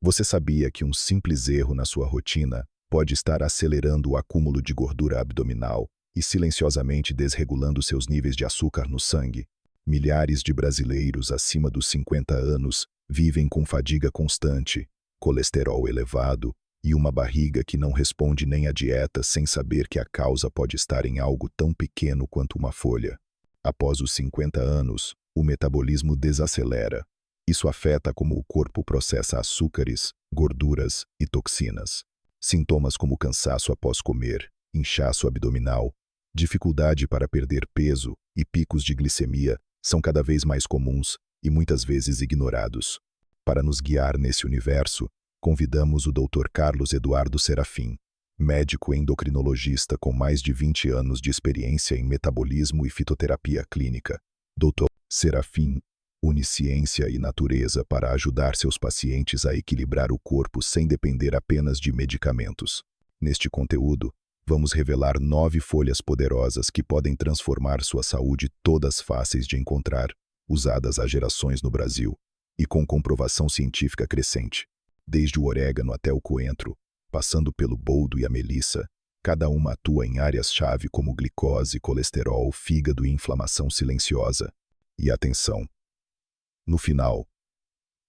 Você sabia que um simples erro na sua rotina pode estar acelerando o acúmulo de gordura abdominal e silenciosamente desregulando seus níveis de açúcar no sangue? Milhares de brasileiros acima dos 50 anos vivem com fadiga constante, colesterol elevado e uma barriga que não responde nem à dieta sem saber que a causa pode estar em algo tão pequeno quanto uma folha. Após os 50 anos, o metabolismo desacelera. Isso afeta como o corpo processa açúcares, gorduras e toxinas. Sintomas como cansaço após comer, inchaço abdominal, dificuldade para perder peso e picos de glicemia são cada vez mais comuns e muitas vezes ignorados. Para nos guiar nesse universo, convidamos o Dr. Carlos Eduardo Serafim, médico endocrinologista com mais de 20 anos de experiência em metabolismo e fitoterapia clínica. Dr. Serafim une ciência e natureza para ajudar seus pacientes a equilibrar o corpo sem depender apenas de medicamentos. Neste conteúdo, vamos revelar 9 folhas poderosas que podem transformar sua saúde, todas fáceis de encontrar, usadas há gerações no Brasil, e com comprovação científica crescente. Desde o orégano até o coentro, passando pelo boldo e a melissa, cada uma atua em áreas-chave como glicose, colesterol, fígado e inflamação silenciosa. E atenção! No final,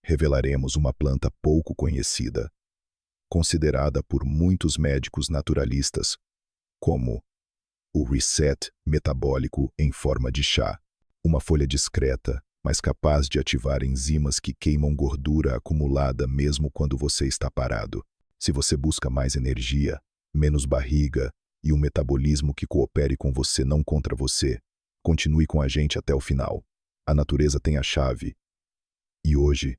revelaremos uma planta pouco conhecida, considerada por muitos médicos naturalistas como o Reset metabólico em forma de chá, uma folha discreta, mas capaz de ativar enzimas que queimam gordura acumulada mesmo quando você está parado. Se você busca mais energia, menos barriga e um metabolismo que coopere com você, não contra você, continue com a gente até o final. A natureza tem a chave. E hoje,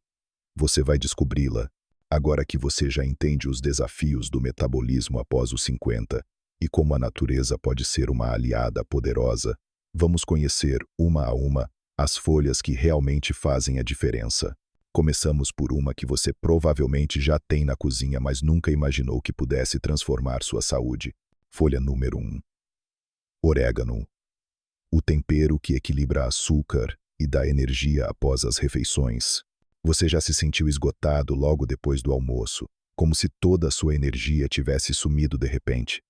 você vai descobri-la, agora que você já entende os desafios do metabolismo após os 50 e como a natureza pode ser uma aliada poderosa. Vamos conhecer, uma a uma, as folhas que realmente fazem a diferença. Começamos por uma que você provavelmente já tem na cozinha, mas nunca imaginou que pudesse transformar sua saúde. Folha número 1. Orégano. O tempero que equilibra açúcar e dá energia após as refeições. Você já se sentiu esgotado logo depois do almoço, como se toda a sua energia tivesse sumido de repente?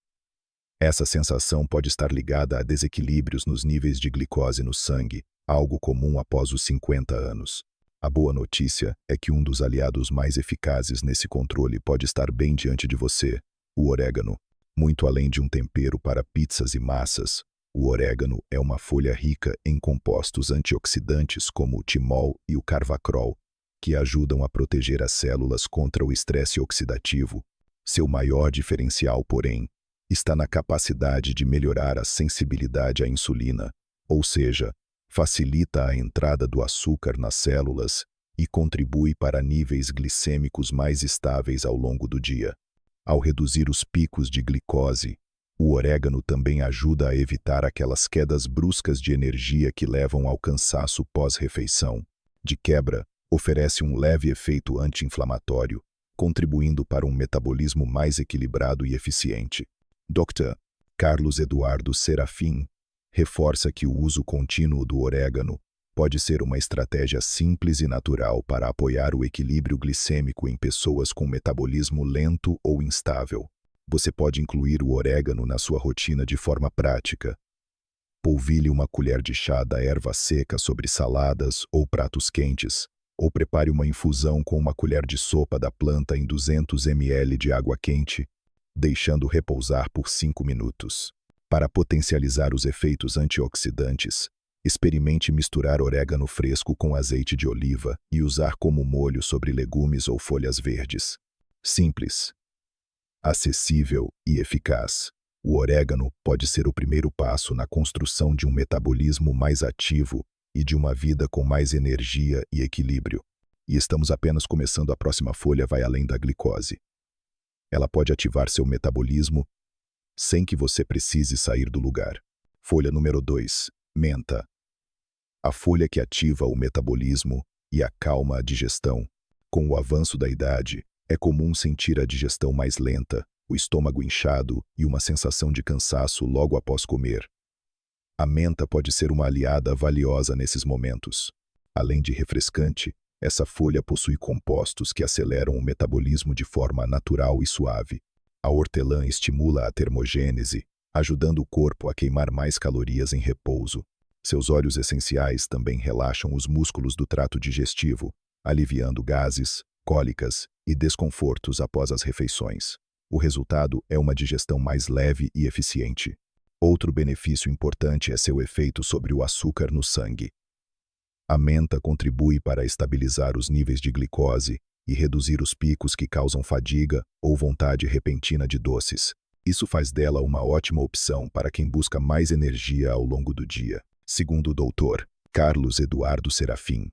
Essa sensação pode estar ligada a desequilíbrios nos níveis de glicose no sangue, algo comum após os 50 anos. A boa notícia é que um dos aliados mais eficazes nesse controle pode estar bem diante de você, o orégano. Muito além de um tempero para pizzas e massas, o orégano é uma folha rica em compostos antioxidantes como o timol e o carvacrol, que ajudam a proteger as células contra o estresse oxidativo. Seu maior diferencial, porém, está na capacidade de melhorar a sensibilidade à insulina, ou seja, facilita a entrada do açúcar nas células e contribui para níveis glicêmicos mais estáveis ao longo do dia. Ao reduzir os picos de glicose, o orégano também ajuda a evitar aquelas quedas bruscas de energia que levam ao cansaço pós-refeição. De quebra, oferece um leve efeito anti-inflamatório, contribuindo para um metabolismo mais equilibrado e eficiente. Dr. Carlos Eduardo Serafim reforça que o uso contínuo do orégano pode ser uma estratégia simples e natural para apoiar o equilíbrio glicêmico em pessoas com metabolismo lento ou instável. Você pode incluir o orégano na sua rotina de forma prática. Polvilhe uma colher de chá da erva seca sobre saladas ou pratos quentes, ou prepare uma infusão com uma colher de sopa da planta em 200 ml de água quente, deixando repousar por 5 minutos. Para potencializar os efeitos antioxidantes, experimente misturar orégano fresco com azeite de oliva e usar como molho sobre legumes ou folhas verdes. Simples, acessível e eficaz. O orégano pode ser o primeiro passo na construção de um metabolismo mais ativo e de uma vida com mais energia e equilíbrio. E estamos apenas começando. A próxima folha vai além da glicose. Ela pode ativar seu metabolismo sem que você precise sair do lugar. Folha número 2. Menta. A folha que ativa o metabolismo e acalma a digestão. Com o avanço da idade, é comum sentir a digestão mais lenta, o estômago inchado e uma sensação de cansaço logo após comer. A menta pode ser uma aliada valiosa nesses momentos. Além de refrescante, Essa folha possui compostos que aceleram o metabolismo de forma natural e suave. A hortelã estimula a termogênese, ajudando o corpo a queimar mais calorias em repouso. Seus óleos essenciais também relaxam os músculos do trato digestivo, aliviando gases, cólicas e desconfortos após as refeições. O resultado é uma digestão mais leve e eficiente. Outro benefício importante é seu efeito sobre o açúcar no sangue. A menta contribui para estabilizar os níveis de glicose e reduzir os picos que causam fadiga ou vontade repentina de doces. Isso faz dela uma ótima opção para quem busca mais energia ao longo do dia. Segundo o Dr. Carlos Eduardo Serafim,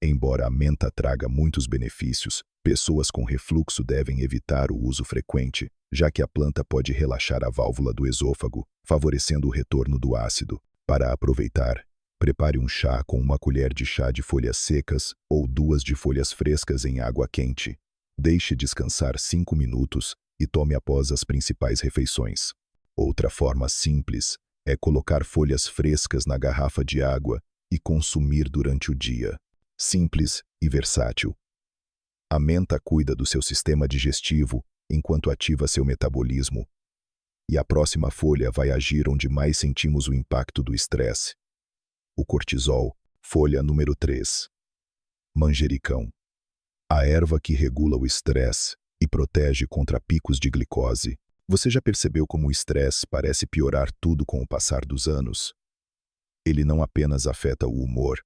embora a menta traga muitos benefícios, pessoas com refluxo devem evitar o uso frequente, já que a planta pode relaxar a válvula do esôfago, favorecendo o retorno do ácido. Para aproveitar, prepare um chá com uma colher de chá de folhas secas ou 2 de folhas frescas em água quente. Deixe descansar 5 minutos e tome após as principais refeições. Outra forma simples é colocar folhas frescas na garrafa de água e consumir durante o dia. Simples e versátil. A menta cuida do seu sistema digestivo enquanto ativa seu metabolismo. E a próxima folha vai agir onde mais sentimos o impacto do estresse. O cortisol, folha número 3. Manjericão. A erva que regula o estresse e protege contra picos de glicose. Você já percebeu como o estresse parece piorar tudo com o passar dos anos? Ele não apenas afeta o humor,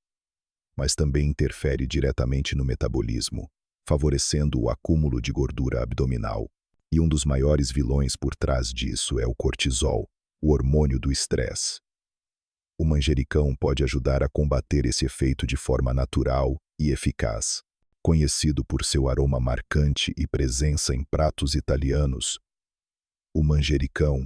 mas também interfere diretamente no metabolismo, favorecendo o acúmulo de gordura abdominal. E um dos maiores vilões por trás disso é o cortisol, o hormônio do estresse. O manjericão pode ajudar a combater esse efeito de forma natural e eficaz. Conhecido por seu aroma marcante e presença em pratos italianos, o manjericão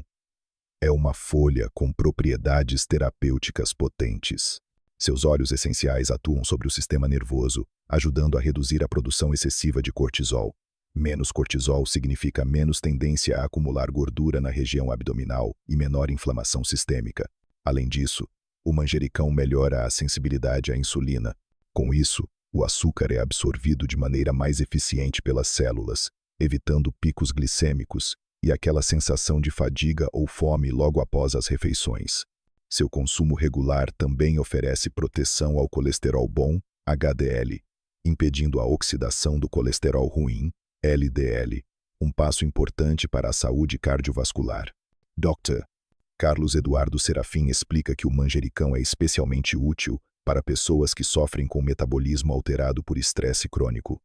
é uma folha com propriedades terapêuticas potentes. Seus óleos essenciais atuam sobre o sistema nervoso, ajudando a reduzir a produção excessiva de cortisol. Menos cortisol significa menos tendência a acumular gordura na região abdominal e menor inflamação sistêmica. Além disso, o manjericão melhora a sensibilidade à insulina. Com isso, o açúcar é absorvido de maneira mais eficiente pelas células, evitando picos glicêmicos e aquela sensação de fadiga ou fome logo após as refeições. Seu consumo regular também oferece proteção ao colesterol bom, HDL, impedindo a oxidação do colesterol ruim, LDL, um passo importante para a saúde cardiovascular. Dr. Carlos Eduardo Serafim explica que o manjericão é especialmente útil para pessoas que sofrem com metabolismo alterado por estresse crônico.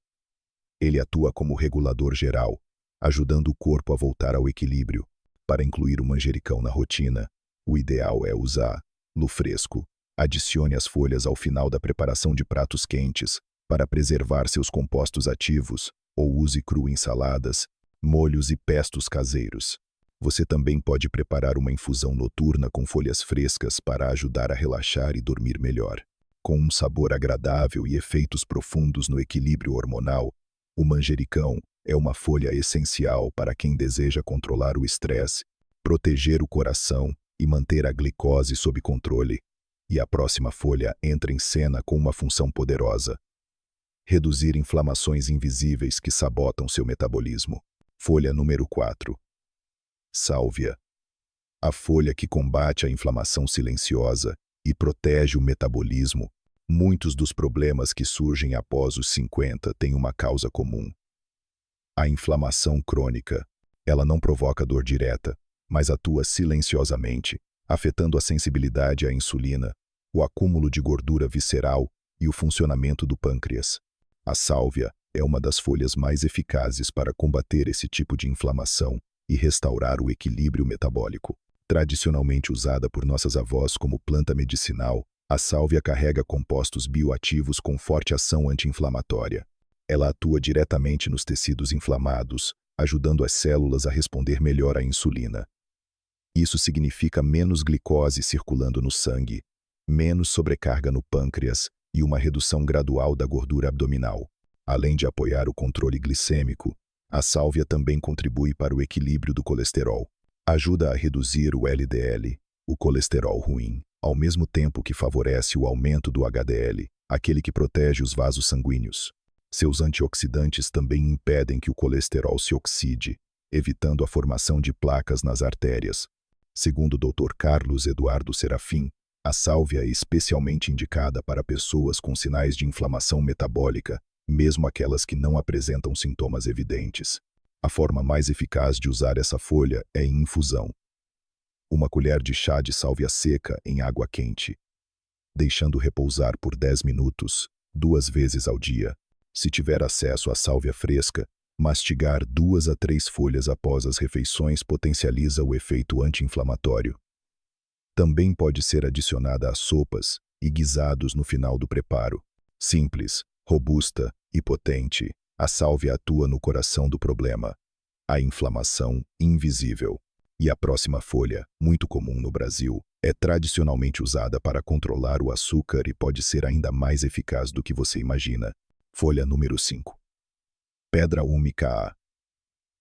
Ele atua como regulador geral, ajudando o corpo a voltar ao equilíbrio. Para incluir o manjericão na rotina, o ideal é usá-lo fresco. Adicione as folhas ao final da preparação de pratos quentes para preservar seus compostos ativos, ou use cru em saladas, molhos e pestos caseiros. Você também pode preparar uma infusão noturna com folhas frescas para ajudar a relaxar e dormir melhor. Com um sabor agradável e efeitos profundos no equilíbrio hormonal, o manjericão é uma folha essencial para quem deseja controlar o estresse, proteger o coração e manter a glicose sob controle. E a próxima folha entra em cena com uma função poderosa: reduzir inflamações invisíveis que sabotam seu metabolismo. Folha número 4. Sálvia. A folha que combate a inflamação silenciosa e protege o metabolismo. Muitos dos problemas que surgem após os 50 têm uma causa comum: a inflamação crônica. Ela não provoca dor direta, mas atua silenciosamente, afetando a sensibilidade à insulina, o acúmulo de gordura visceral e o funcionamento do pâncreas. A sálvia é uma das folhas mais eficazes para combater esse tipo de inflamação e restaurar o equilíbrio metabólico. Tradicionalmente usada por nossas avós como planta medicinal, a sálvia carrega compostos bioativos com forte ação anti-inflamatória. Ela atua diretamente nos tecidos inflamados, ajudando as células a responder melhor à insulina. Isso significa menos glicose circulando no sangue, menos sobrecarga no pâncreas e uma redução gradual da gordura abdominal. Além de apoiar o controle glicêmico, a sálvia também contribui para o equilíbrio do colesterol. Ajuda a reduzir o LDL, o colesterol ruim, ao mesmo tempo que favorece o aumento do HDL, aquele que protege os vasos sanguíneos. Seus antioxidantes também impedem que o colesterol se oxide, evitando a formação de placas nas artérias. Segundo o Dr. Carlos Eduardo Serafim, a sálvia é especialmente indicada para pessoas com sinais de inflamação metabólica, mesmo aquelas que não apresentam sintomas evidentes. A forma mais eficaz de usar essa folha é em infusão. Uma colher de chá de sálvia seca em água quente, deixando repousar por 10 minutos, 2 vezes ao dia. Se tiver acesso à sálvia fresca, mastigar 2 a 3 folhas após as refeições potencializa o efeito anti-inflamatório. Também pode ser adicionada a sopas e guisados no final do preparo. Simples, robusta e potente, a sálvia atua no coração do problema, a inflamação invisível. E a próxima folha, muito comum no Brasil, é tradicionalmente usada para controlar o açúcar e pode ser ainda mais eficaz do que você imagina. Folha número 5. Pedra úmica A.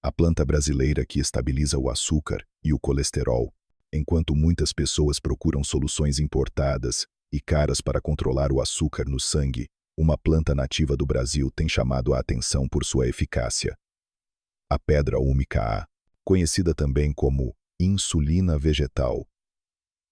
A planta brasileira que estabiliza o açúcar e o colesterol, enquanto muitas pessoas procuram soluções importadas e caras para controlar o açúcar no sangue, uma planta nativa do Brasil tem chamado a atenção por sua eficácia. A pedra úmica A, conhecida também como insulina vegetal.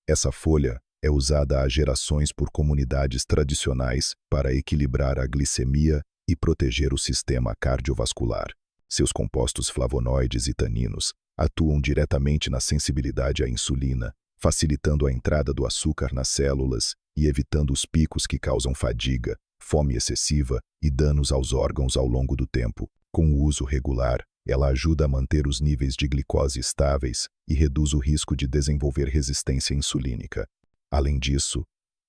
Essa folha é usada há gerações por comunidades tradicionais para equilibrar a glicemia e proteger o sistema cardiovascular. Seus compostos flavonoides e taninos atuam diretamente na sensibilidade à insulina, facilitando a entrada do açúcar nas células e evitando os picos que causam fadiga, fome excessiva e danos aos órgãos ao longo do tempo. Com o uso regular, ela ajuda a manter os níveis de glicose estáveis e reduz o risco de desenvolver resistência insulínica. Além disso,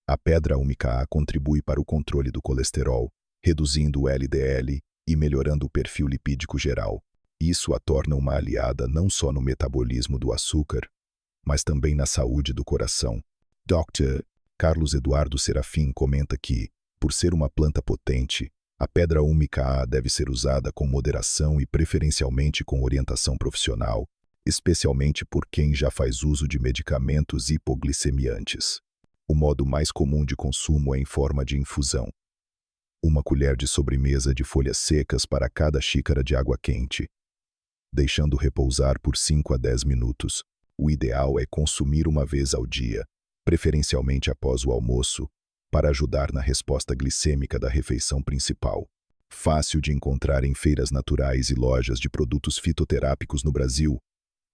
a pedra úmica A contribui para o controle do colesterol, reduzindo o LDL e melhorando o perfil lipídico geral. Isso a torna uma aliada não só no metabolismo do açúcar, mas também na saúde do coração. Dr. Carlos Eduardo Serafim comenta que, por ser uma planta potente, a pedra úmica A deve ser usada com moderação e preferencialmente com orientação profissional, especialmente por quem já faz uso de medicamentos hipoglicemiantes. O modo mais comum de consumo é em forma de infusão. Uma colher de sobremesa de folhas secas para cada xícara de água quente, deixando repousar por 5 a 10 minutos. O ideal é consumir uma vez ao dia, preferencialmente após o almoço, para ajudar na resposta glicêmica da refeição principal. Fácil de encontrar em feiras naturais e lojas de produtos fitoterápicos no Brasil,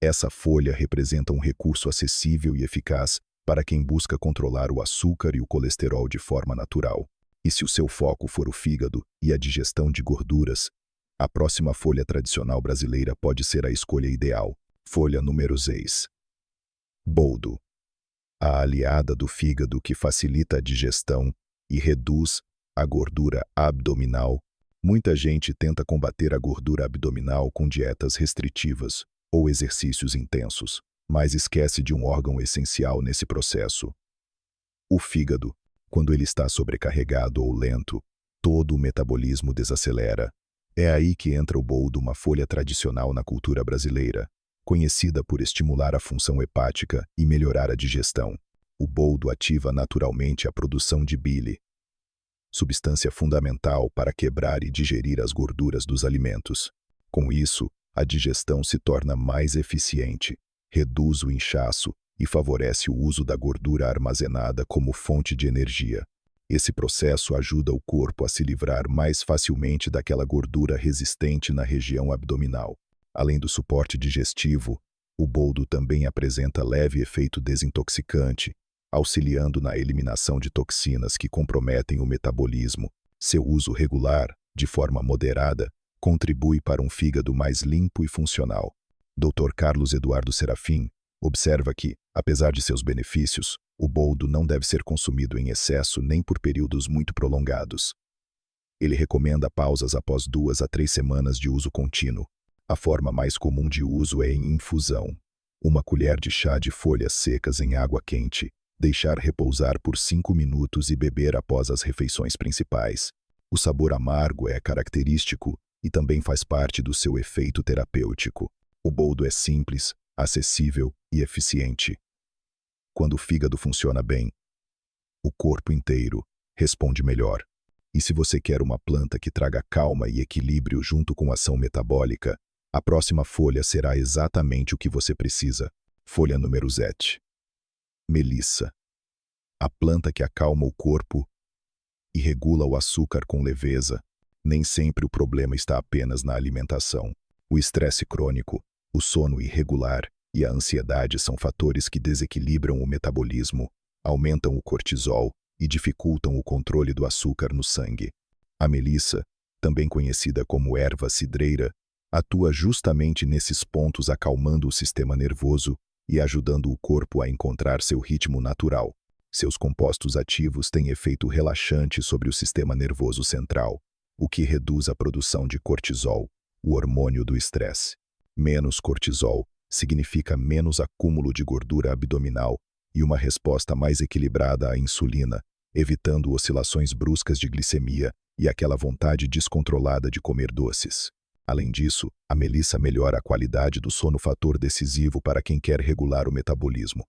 essa folha representa um recurso acessível e eficaz para quem busca controlar o açúcar e o colesterol de forma natural. E se o seu foco for o fígado e a digestão de gorduras, a próxima folha tradicional brasileira pode ser a escolha ideal. Folha número 6. Boldo. A aliada do fígado que facilita a digestão e reduz a gordura abdominal. Muita gente tenta combater a gordura abdominal com dietas restritivas ou exercícios intensos, mas esquece de um órgão essencial nesse processo. O fígado. Quando ele está sobrecarregado ou lento, todo o metabolismo desacelera. É aí que entra o boldo, uma folha tradicional na cultura brasileira, conhecida por estimular a função hepática e melhorar a digestão. O boldo ativa naturalmente a produção de bile, substância fundamental para quebrar e digerir as gorduras dos alimentos. Com isso, a digestão se torna mais eficiente, reduz o inchaço e favorece o uso da gordura armazenada como fonte de energia. Esse processo ajuda o corpo a se livrar mais facilmente daquela gordura resistente na região abdominal. Além do suporte digestivo, o boldo também apresenta leve efeito desintoxicante, auxiliando na eliminação de toxinas que comprometem o metabolismo. Seu uso regular, de forma moderada, contribui para um fígado mais limpo e funcional. Dr. Carlos Eduardo Serafim observa que, apesar de seus benefícios, o boldo não deve ser consumido em excesso nem por períodos muito prolongados. Ele recomenda pausas após 2 a 3 semanas de uso contínuo. A forma mais comum de uso é em infusão. Uma colher de chá de folhas secas em água quente, deixar repousar por 5 minutos e beber após as refeições principais. O sabor amargo é característico e também faz parte do seu efeito terapêutico. O boldo é simples, acessível e eficiente. Quando o fígado funciona bem, o corpo inteiro responde melhor. E se você quer uma planta que traga calma e equilíbrio junto com ação metabólica, a próxima folha será exatamente o que você precisa. Folha número 7. Melissa. A planta que acalma o corpo e regula o açúcar com leveza. Nem sempre o problema está apenas na alimentação. O estresse crônico, o sono irregular e a ansiedade são fatores que desequilibram o metabolismo, aumentam o cortisol e dificultam o controle do açúcar no sangue. A melissa, também conhecida como erva cidreira, atua justamente nesses pontos, acalmando o sistema nervoso e ajudando o corpo a encontrar seu ritmo natural. Seus compostos ativos têm efeito relaxante sobre o sistema nervoso central, o que reduz a produção de cortisol, o hormônio do estresse. Menos cortisol significa menos acúmulo de gordura abdominal e uma resposta mais equilibrada à insulina, evitando oscilações bruscas de glicemia e aquela vontade descontrolada de comer doces. Além disso, a melissa melhora a qualidade do sono, fator decisivo para quem quer regular o metabolismo.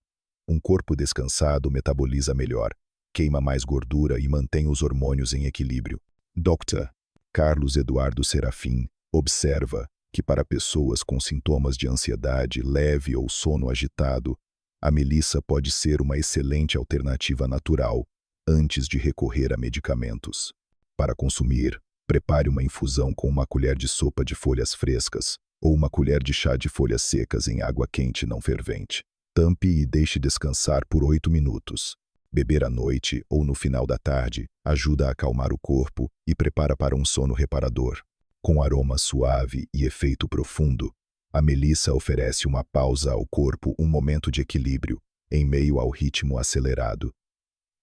Um corpo descansado metaboliza melhor, queima mais gordura e mantém os hormônios em equilíbrio. Dr. Carlos Eduardo Serafim observa que para pessoas com sintomas de ansiedade leve ou sono agitado, a melissa pode ser uma excelente alternativa natural antes de recorrer a medicamentos. Para consumir, prepare uma infusão com uma colher de sopa de folhas frescas ou uma colher de chá de folhas secas em água quente não fervente. Tampe e deixe descansar por 8 minutos. Beber à noite ou no final da tarde ajuda a acalmar o corpo e prepara para um sono reparador. Com aroma suave e efeito profundo, a melissa oferece uma pausa ao corpo, um momento de equilíbrio, em meio ao ritmo acelerado.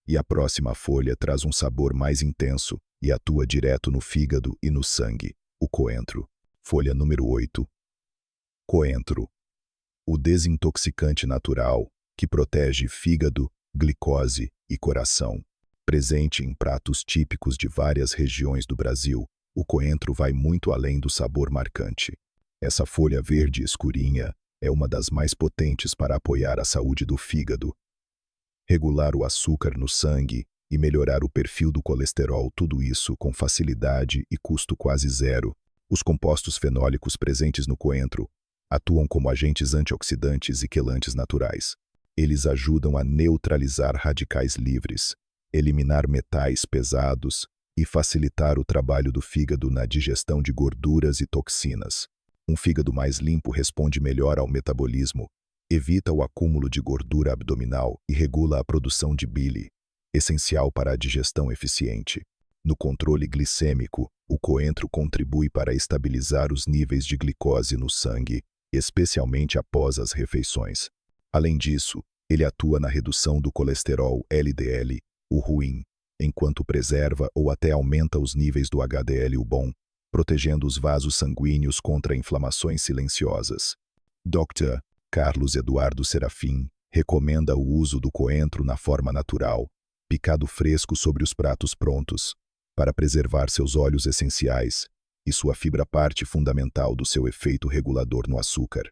E a próxima folha traz um sabor mais intenso e atua direto no fígado e no sangue, o coentro. Folha número 8. Coentro. O desintoxicante natural que protege fígado, glicose e coração. Presente em pratos típicos de várias regiões do Brasil, o coentro vai muito além do sabor marcante. Essa folha verde escurinha é uma das mais potentes para apoiar a saúde do fígado, regular o açúcar no sangue e melhorar o perfil do colesterol, tudo isso com facilidade e custo quase zero. Os compostos fenólicos presentes no coentro atuam como agentes antioxidantes e quelantes naturais. Eles ajudam a neutralizar radicais livres, eliminar metais pesados e facilitar o trabalho do fígado na digestão de gorduras e toxinas. Um fígado mais limpo responde melhor ao metabolismo, evita o acúmulo de gordura abdominal e regula a produção de bile, essencial para a digestão eficiente. No controle glicêmico, o coentro contribui para estabilizar os níveis de glicose no sangue, especialmente após as refeições. Além disso, ele atua na redução do colesterol LDL, o ruim, enquanto preserva ou até aumenta os níveis do HDL, o bom, protegendo os vasos sanguíneos contra inflamações silenciosas. Dr. Carlos Eduardo Serafim recomenda o uso do coentro na forma natural, picado fresco sobre os pratos prontos, para preservar seus óleos essenciais e sua fibra, parte fundamental do seu efeito regulador no açúcar.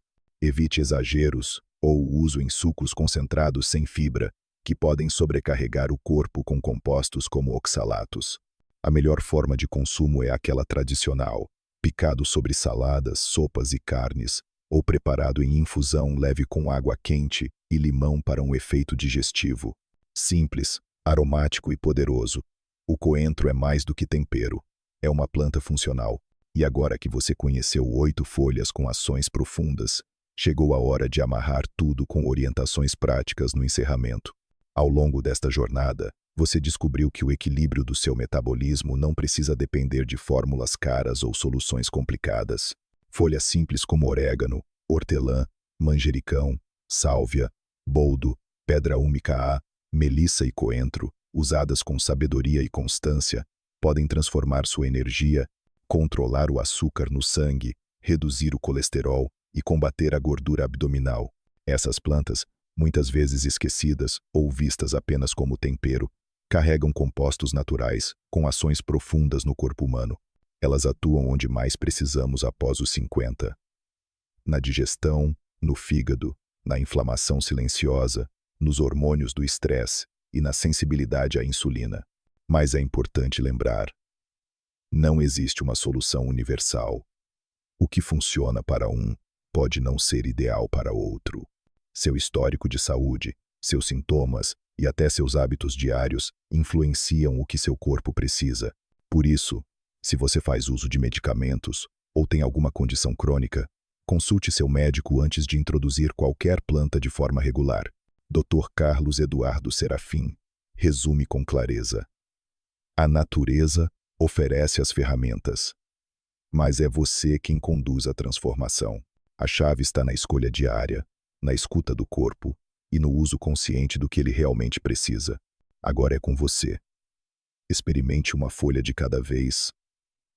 Evite exageros ou o uso em sucos concentrados sem fibra, que podem sobrecarregar o corpo com compostos como oxalatos. A melhor forma de consumo é aquela tradicional, picado sobre saladas, sopas e carnes, ou preparado em infusão leve com água quente e limão para um efeito digestivo. Simples, aromático e poderoso. O coentro é mais do que tempero. É uma planta funcional. E agora que você conheceu 8 folhas com ações profundas, chegou a hora de amarrar tudo com orientações práticas no encerramento. Ao longo desta jornada, você descobriu que o equilíbrio do seu metabolismo não precisa depender de fórmulas caras ou soluções complicadas. Folhas simples como orégano, hortelã, manjericão, sálvia, boldo, pedra úmica A, melissa e coentro, usadas com sabedoria e constância, podem transformar sua energia, controlar o açúcar no sangue, reduzir o colesterol e combater a gordura abdominal. Essas plantas, muitas vezes esquecidas ou vistas apenas como tempero, carregam compostos naturais com ações profundas no corpo humano. Elas atuam onde mais precisamos após os 50. Na digestão, no fígado, na inflamação silenciosa, nos hormônios do estresse e na sensibilidade à insulina. Mas é importante lembrar, Não existe uma solução universal. O que funciona para um pode não ser ideal para outro. Seu histórico de saúde, seus sintomas e até seus hábitos diários influenciam o que seu corpo precisa. Por isso, se você faz uso de medicamentos ou tem alguma condição crônica, consulte seu médico antes de introduzir qualquer planta de forma regular. Dr. Carlos Eduardo Serafim resume com clareza: a natureza oferece as ferramentas, mas é você quem conduz a transformação. A chave está na escolha diária, na escuta do corpo e no uso consciente do que ele realmente precisa. Agora é com você. Experimente uma folha de cada vez.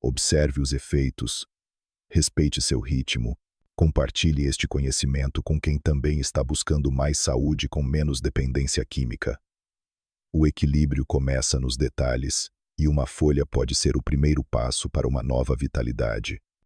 Observe os efeitos. Respeite seu ritmo. Compartilhe este conhecimento com quem também está buscando mais saúde com menos dependência química. O equilíbrio começa nos detalhes, e uma folha pode ser o primeiro passo para uma nova vitalidade.